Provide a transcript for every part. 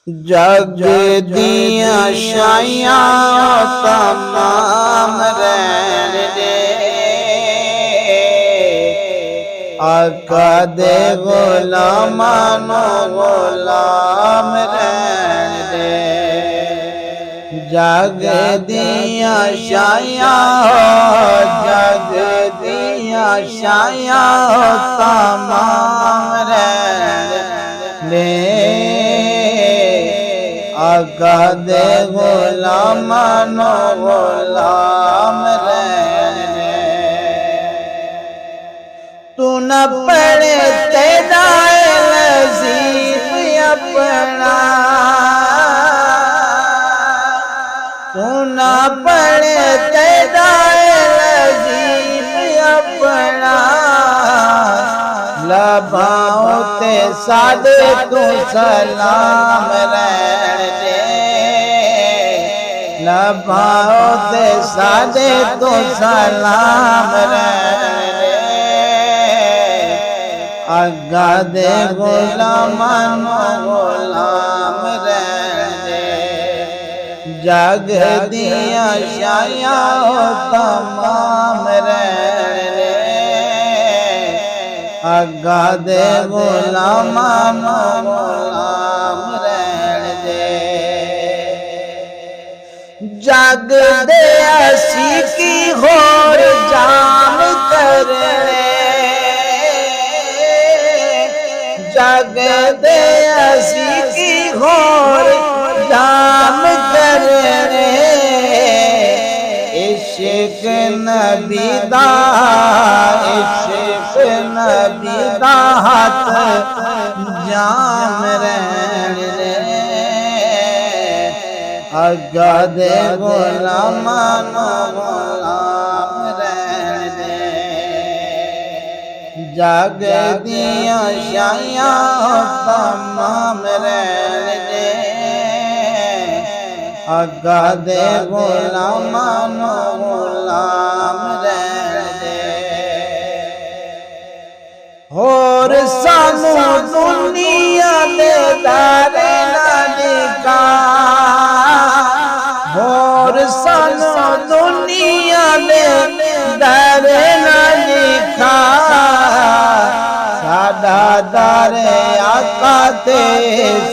जग दिया शाया तमाम रैन दे, आका दे गुलामानो गुलाम रैन दे। जग दिया शाया, जग दिया शाया तमाम रैन दे, आका दे गुलामानो गुलाम रैन दे। तू न पढ़े तेरा नसीब अपना, तू न पढ़े तेरा नसीब अपना, लबाओ ते सादे तू सलाम रैन दे, लबाओ ते सादे तू सलाम रैन दे, आगा दे गुलामानो गुलाम रैन दे। जग दिया शाया तमाम रैन दे, आगा दे गुलामानो गुलाम रैन दे। जग दे आशिकी होर जाम करने, जग दे आशिकी होर जाम करने, इश्क नबी दा, इश्क नबी दा हाथ जाम रैन दे, आगा दे गुलामानो गुलाम रैन दे। जग दिया शाया तमाम रैन दे, आगा दे गुलामानो गुलाम रैन दे। होर सानू दुनिया दे दारे ना दिखा, होर सानू दुनिया दे दारे ना दिखा, साडा दर आका ते,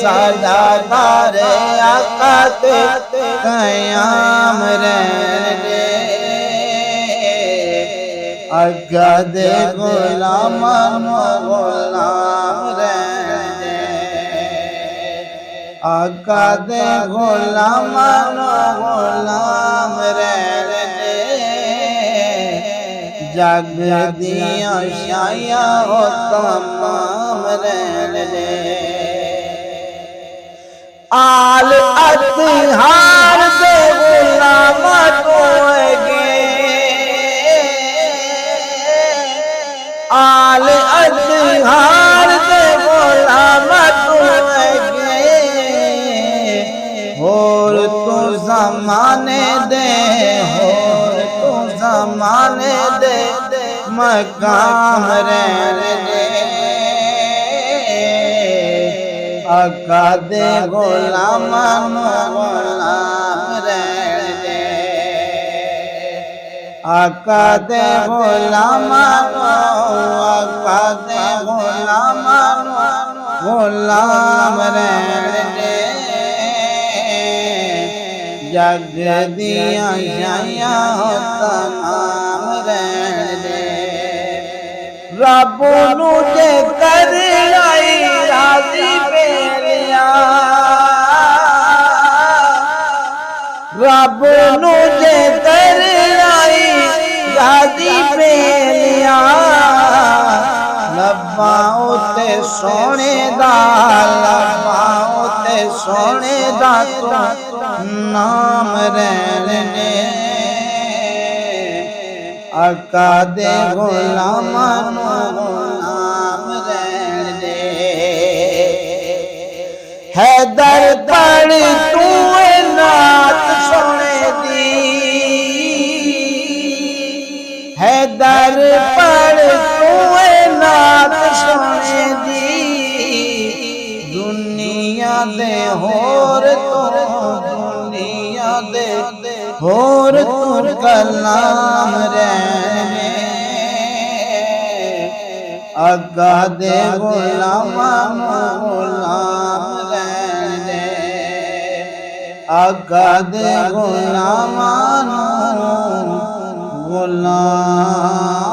साडा दर आका ते कयाम रैन दे, आगा दे गुलामानो गुलाम रैन दे, आगा दे गुलामानो गुलाम रैन दे। जग दिया शाया तमाम रैन दे, आल अतिहार दे गुलाम तोगे, आल अतिहार दे गुलाम तोगे, होर तू ज़माने दे, होर तू ज़माने दे मकाम रैन दे, आका दे गुलामानो गुलाम रैन दे, आका दे गुलामानो, आका दे गुलामानो गुलाम रैन दे। जग दिया शाया तमाम रैन दे, रब नू जे कर लाई राजी बेलिया, रब नू जे कर लाई राजी बेलिया, लब्बां ते सोने दा, लब्बां ते सोने दा तू नाम रैन दे, आका दे गुलामानो गुलाम रैन दे। हैदर पढ़ तू नात सोने दी, हैदर पढ़ तू नात सोने दी, दुनिया दुनिया दे होर तो दुनिया दे होर तो कलाम रहने आका दे गुलाम गुलाम रहने आका दे गुलाम गुलाम